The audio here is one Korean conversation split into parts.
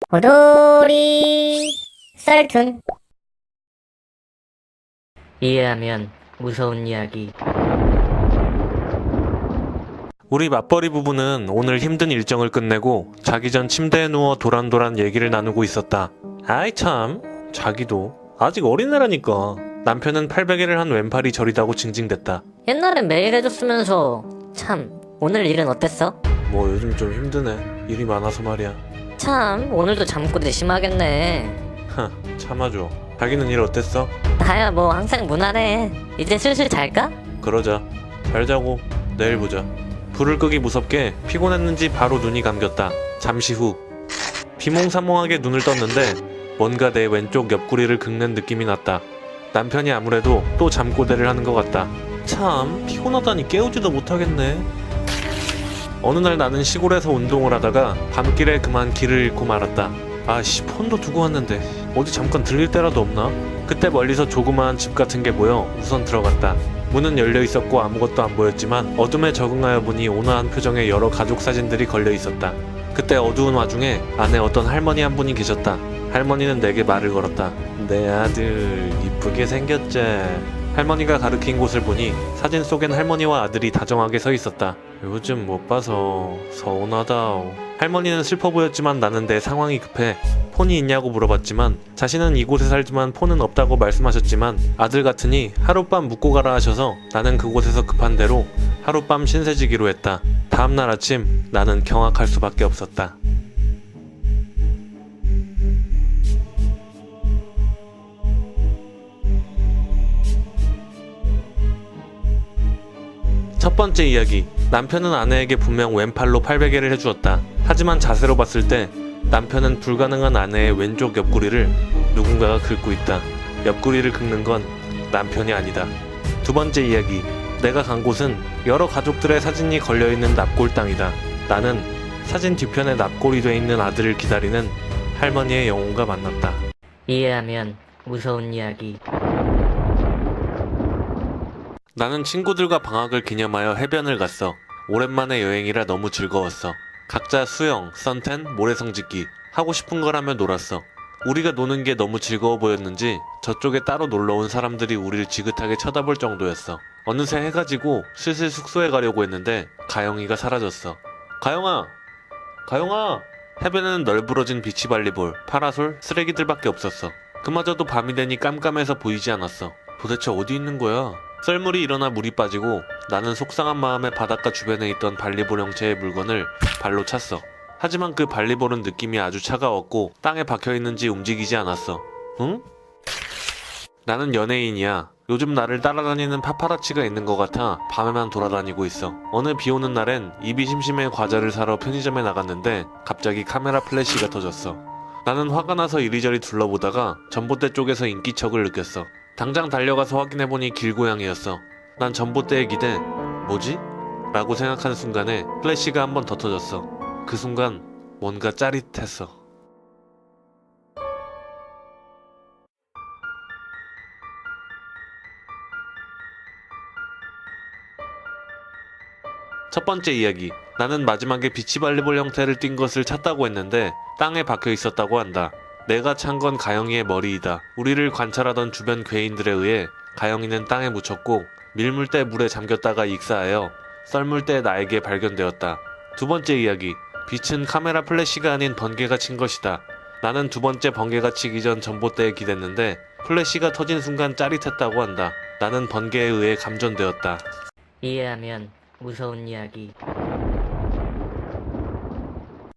오돌이 썰툰. 이해하면 무서운 이야기. 우리 맞벌이 부부는 오늘 힘든 일정을 끝내고 자기 전 침대에 누워 도란도란 얘기를 나누고 있었다. 아이 참, 자기도 아직 어린애라니까. 남편은 팔베개를 한 왼팔이 저리다고 징징댔다. 옛날엔 매일 해줬으면서. 참, 오늘 일은 어땠어? 뭐 요즘 좀 힘드네. 일이 많아서 말이야. 참, 오늘도 잠꼬대 심하겠네. 하, 참아줘. 자기는 일 어땠어? 나야 뭐 항상 무난해. 이제 슬슬 잘까? 그러자. 잘 자고 내일 보자. 불을 끄기 무섭게 피곤했는지 바로 눈이 감겼다. 잠시 후 비몽사몽하게 눈을 떴는데 뭔가 내 왼쪽 옆구리를 긁는 느낌이 났다. 남편이 아무래도 또 잠꼬대를 하는 것 같다. 참 피곤하다니 깨우지도 못하겠네. 어느 날 나는 시골에서 운동을 하다가 밤길에 그만 길을 잃고 말았다. 아씨, 폰도 두고 왔는데 어디 잠깐 들릴 때라도 없나? 그때 멀리서 조그마한 집 같은 게 보여 우선 들어갔다. 문은 열려 있었고 아무것도 안 보였지만 어둠에 적응하여 보니 온화한 표정의 여러 가족 사진들이 걸려 있었다. 그때 어두운 와중에 안에 어떤 할머니 한 분이 계셨다. 할머니는 내게 말을 걸었다. 내 아들 이쁘게 생겼지? 할머니가 가리킨 곳을 보니 사진 속엔 할머니와 아들이 다정하게 서 있었다. 요즘 못 봐서 서운하다오. 할머니는 슬퍼 보였지만 나는 내 상황이 급해 폰이 있냐고 물어봤지만 자신은 이곳에 살지만 폰은 없다고 말씀하셨지만 아들 같으니 하룻밤 묵고 가라 하셔서 나는 그곳에서 급한 대로 하룻밤 신세지기로 했다. 다음날 아침 나는 경악할 수밖에 없었다. 첫 번째 이야기. 남편은 아내에게 분명 왼팔로 팔베개를 해주었다. 하지만 자세로 봤을 때 남편은 불가능한 아내의 왼쪽 옆구리를 누군가가 긁고 있다. 옆구리를 긁는 건 남편이 아니다. 두 번째 이야기. 내가 간 곳은 여러 가족들의 사진이 걸려있는 납골당이다. 나는 사진 뒤편에 납골이 돼 있는 아들을 기다리는 할머니의 영혼과 만났다. 이해하면 무서운 이야기. 나는 친구들과 방학을 기념하여 해변을 갔어. 오랜만에 여행이라 너무 즐거웠어. 각자 수영, 선탠, 모래성 짓기 하고 싶은 걸 하며 놀았어. 우리가 노는 게 너무 즐거워 보였는지 저쪽에 따로 놀러온 사람들이 우리를 지긋하게 쳐다볼 정도였어. 어느새 해가 지고 슬슬 숙소에 가려고 했는데 가영이가 사라졌어. 가영아! 가영아! 해변에는 널브러진 비치발리볼, 파라솔, 쓰레기들밖에 없었어. 그마저도 밤이 되니 깜깜해서 보이지 않았어. 도대체 어디 있는 거야? 썰물이 일어나 물이 빠지고 나는 속상한 마음에 바닷가 주변에 있던 발리볼 형체의 물건을 발로 찼어. 하지만 그 발리볼은 느낌이 아주 차가웠고 땅에 박혀있는지 움직이지 않았어. 응? 나는 연예인이야. 요즘 나를 따라다니는 파파라치가 있는 것 같아 밤에만 돌아다니고 있어. 어느 비오는 날엔 입이 심심해 과자를 사러 편의점에 나갔는데 갑자기 카메라 플래시가 터졌어. 나는 화가 나서 이리저리 둘러보다가 전봇대 쪽에서 인기척을 느꼈어. 당장 달려가서 확인해보니 길고양이였어. 난 전봇대에 기대 뭐지? 라고 생각한 순간에 플래시가 한 번 더 터졌어. 그 순간 뭔가 짜릿했어. 첫 번째 이야기. 나는 마지막에 비치발리볼 형태를 띈 것을 찾다고 했는데 땅에 박혀 있었다고 한다. 내가 찬 건 가영이의 머리이다. 우리를 관찰하던 주변 괴인들에 의해 가영이는 땅에 묻혔고 밀물때 물에 잠겼다가 익사하여 썰물때 나에게 발견되었다. 두 번째 이야기. 빛은 카메라 플래시가 아닌 번개가 친 것이다. 나는 두 번째 번개가 치기 전 전봇대에 기댔는데 플래시가 터진 순간 짜릿했다고 한다. 나는 번개에 의해 감전되었다. 이해하면 무서운 이야기.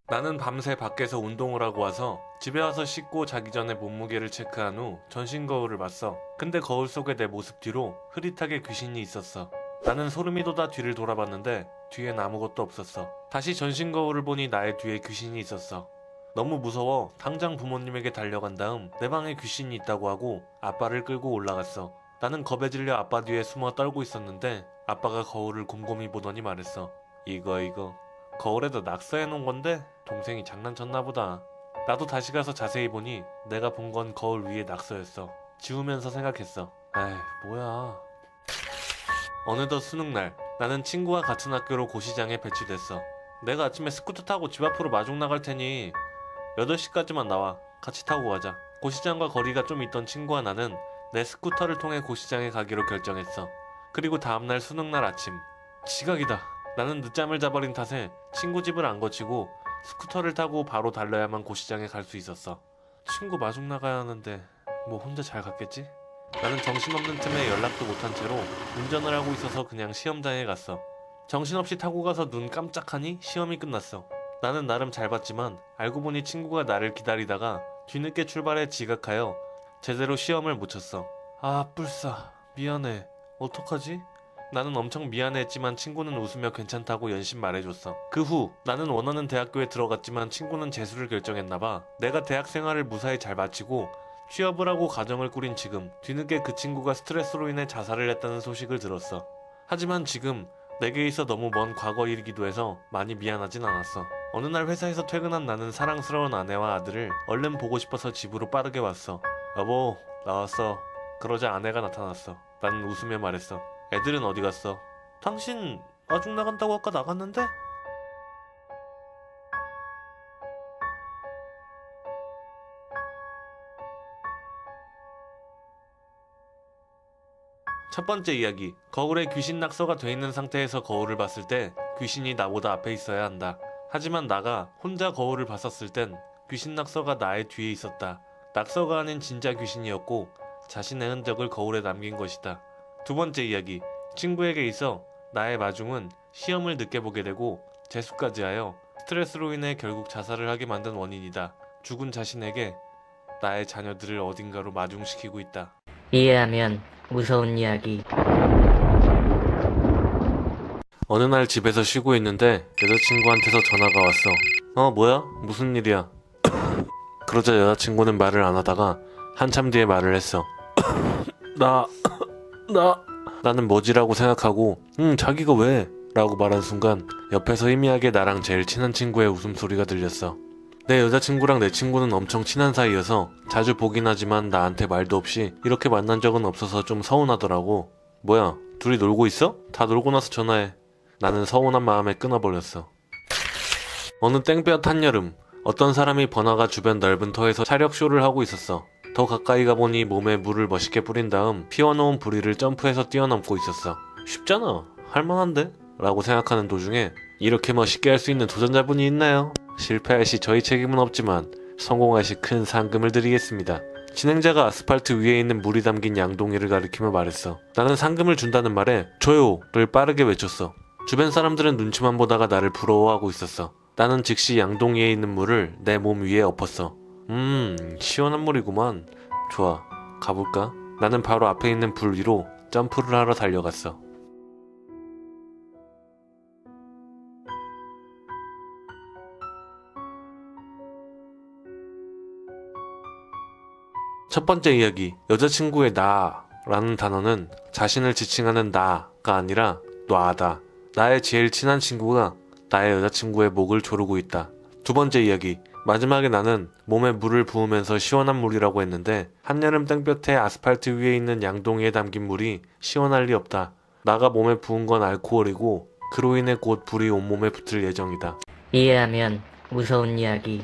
나는 밤새 밖에서 운동을 하고 와서 집에 와서 씻고 자기 전에 몸무게를 체크한 후 전신 거울을 봤어. 근데 거울 속에 내 모습 뒤로 흐릿하게 귀신이 있었어. 나는 소름이 돋아 뒤를 돌아봤는데 뒤엔 아무것도 없었어. 다시 전신 거울을 보니 나의 뒤에 귀신이 있었어. 너무 무서워 당장 부모님에게 달려간 다음 내 방에 귀신이 있다고 하고 아빠를 끌고 올라갔어. 나는 겁에 질려 아빠 뒤에 숨어 떨고 있었는데 아빠가 거울을 곰곰이 보더니 말했어. 이거 거울에다 낙서해 놓은 건데 동생이 장난쳤나 보다. 나도 다시 가서 자세히 보니 내가 본 건 거울 위에 낙서였어. 지우면서 생각했어. 에이 뭐야. 어느덧 수능날. 나는 친구와 같은 학교로 고시장에 배치됐어. 내가 아침에 스쿠터 타고 집 앞으로 마중 나갈 테니 8시까지만 나와. 같이 타고 가자. 고시장과 거리가 좀 있던 친구와 나는 내 스쿠터를 통해 고시장에 가기로 결정했어. 그리고 다음날 수능날 아침. 지각이다. 나는 늦잠을 자버린 탓에 친구 집을 안 거치고 스쿠터를 타고 바로 달려야만 고시장에 갈 수 있었어. 친구 마중 나가야 하는데 뭐 혼자 잘 갔겠지? 나는 정신없는 틈에 연락도 못한 채로 운전을 하고 있어서 그냥 시험장에 갔어. 정신없이 타고 가서 눈 깜짝하니 시험이 끝났어. 나는 나름 잘 봤지만 알고 보니 친구가 나를 기다리다가 뒤늦게 출발해 지각하여 제대로 시험을 못 쳤어. 아 뿔싸 미안해. 어떡하지? 나는 엄청 미안해했지만 친구는 웃으며 괜찮다고 연신 말해줬어. 그 후 나는 원하는 대학교에 들어갔지만 친구는 재수를 결정했나봐. 내가 대학 생활을 무사히 잘 마치고 취업을 하고 가정을 꾸린 지금 뒤늦게 그 친구가 스트레스로 인해 자살을 했다는 소식을 들었어. 하지만 지금 내게 있어 너무 먼 과거 일이기도 해서 많이 미안하진 않았어. 어느 날 회사에서 퇴근한 나는 사랑스러운 아내와 아들을 얼른 보고 싶어서 집으로 빠르게 왔어. 여보 나왔어. 그러자 아내가 나타났어. 나는 웃으며 말했어. 애들은 어디 갔어? 당신 마중 나간다고 아까 나갔는데? 첫 번째 이야기. 거울에 귀신 낙서가 돼 있는 상태에서 거울을 봤을 때 귀신이 나보다 앞에 있어야 한다. 하지만 나가 혼자 거울을 봤었을 땐 귀신 낙서가 나의 뒤에 있었다. 낙서가 아닌 진짜 귀신이었고 자신의 흔적을 거울에 남긴 것이다. 두 번째 이야기. 친구에게 있어 나의 마중은 시험을 늦게 보게 되고 재수까지 하여 스트레스로 인해 결국 자살을 하게 만든 원인이다. 죽은 자신에게 나의 자녀들을 어딘가로 마중시키고 있다. 이해하면 무서운 이야기. 어느 날 집에서 쉬고 있는데 여자친구한테서 전화가 왔어. 뭐야? 무슨 일이야? 그러자 여자친구는 말을 안 하다가 한참 뒤에 말을 했어. 나는 뭐지라고 생각하고 자기가 왜? 라고 말한 순간 옆에서 희미하게 나랑 제일 친한 친구의 웃음소리가 들렸어. 내 여자친구랑 내 친구는 엄청 친한 사이여서 자주 보긴 하지만 나한테 말도 없이 이렇게 만난 적은 없어서 좀 서운하더라고. 뭐야? 둘이 놀고 있어? 다 놀고 나서 전화해. 나는 서운한 마음에 끊어버렸어. 어느 땡볕 한여름 어떤 사람이 번화가 주변 넓은 터에서 차력쇼를 하고 있었어. 더 가까이 가보니 몸에 물을 멋있게 뿌린 다음 피워놓은 부리를 점프해서 뛰어넘고 있었어. 쉽잖아. 할만한데? 라고 생각하는 도중에 이렇게 멋있게 할 수 있는 도전자분이 있나요? 실패할 시 저희 책임은 없지만 성공할 시 큰 상금을 드리겠습니다. 진행자가 아스팔트 위에 있는 물이 담긴 양동이를 가리키며 말했어. 나는 상금을 준다는 말에 줘요를 빠르게 외쳤어. 주변 사람들은 눈치만 보다가 나를 부러워하고 있었어. 나는 즉시 양동이에 있는 물을 내 몸 위에 엎었어. 시원한 물이구만. 좋아, 가볼까? 나는 바로 앞에 있는 불 위로 점프를 하러 달려갔어. 첫 번째 이야기. 여자친구의 나라는 단어는 자신을 지칭하는 나가 아니라 놔다. 나의 제일 친한 친구가 나의 여자친구의 목을 조르고 있다. 두 번째 이야기. 마지막에 나는 몸에 물을 부으면서 시원한 물이라고 했는데 한여름 땡볕에 아스팔트 위에 있는 양동이에 담긴 물이 시원할 리 없다. 나가 몸에 부은 건 알코올이고 그로 인해 곧 불이 온몸에 붙을 예정이다. 이해하면 무서운 이야기.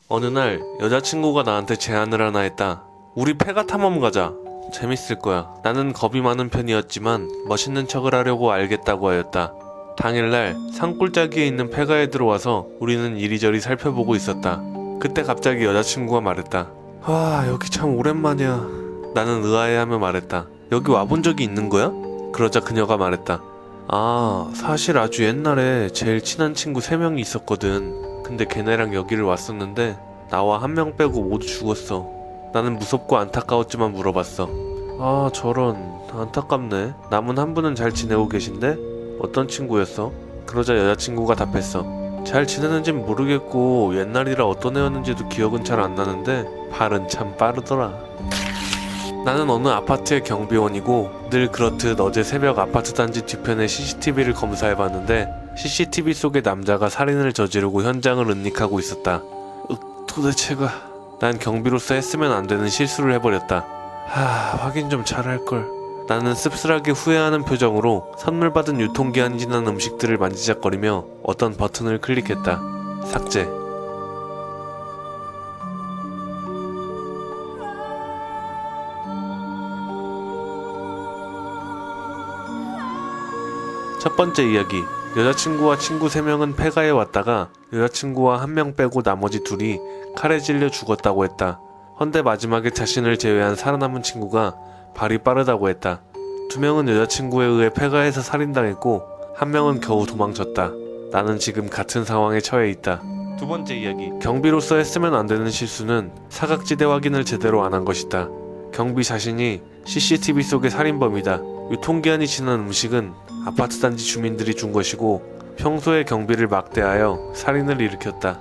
어느 날 여자친구가 나한테 제안을 하나 했다. 우리 폐가 탐험 가자. 재밌을 거야. 나는 겁이 많은 편이었지만 멋있는 척을 하려고 알겠다고 하였다. 당일날 산골짜기에 있는 폐가에 들어와서 우리는 이리저리 살펴보고 있었다. 그때 갑자기 여자친구가 말했다. 와, 여기 참 오랜만이야. 나는 의아해하며 말했다. 여기 와본 적이 있는 거야? 그러자 그녀가 말했다. 아, 사실 아주 옛날에 제일 친한 친구 3명이 있었거든. 근데 걔네랑 여기를 왔었는데 나와 1명 빼고 모두 죽었어. 나는 무섭고 안타까웠지만 물어봤어. 아, 저런, 안타깝네. 남은 한 분은 잘 지내고 계신데? 어떤 친구였어? 그러자 여자친구가 답했어. 잘 지내는진 모르겠고 옛날이라 어떤 애였는지도 기억은 잘 안 나는데 발은 참 빠르더라. 나는 어느 아파트의 경비원이고 늘 그렇듯 어제 새벽 아파트 단지 뒤편의 CCTV를 검사해봤는데 CCTV 속의 남자가 살인을 저지르고 현장을 은닉하고 있었다. 도대체가... 난 경비로서 했으면 안 되는 실수를 해버렸다. 확인 좀 잘할걸. 나는 씁쓸하게 후회하는 표정으로 선물 받은 유통기한이 지난 음식들을 만지작거리며 어떤 버튼을 클릭했다. 삭제. 첫 번째 이야기. 여자친구와 친구 3명은 폐가에 왔다가 여자친구와 1명 빼고 나머지 2이 칼에 찔려 죽었다고 했다. 헌데 마지막에 자신을 제외한 살아남은 친구가 발이 빠르다고 했다. 2명은 여자친구에 의해 폐가에서 살인당했고 1명은 겨우 도망쳤다. 나는 지금 같은 상황에 처해 있다. 두 번째 이야기. 경비로서 했으면 안 되는 실수는 사각지대 확인을 제대로 안 한 것이다. 경비 자신이 CCTV 속의 살인범이다. 유통기한이 지난 음식은 아파트 단지 주민들이 준 것이고 평소에 경비를 막대하여 살인을 일으켰다.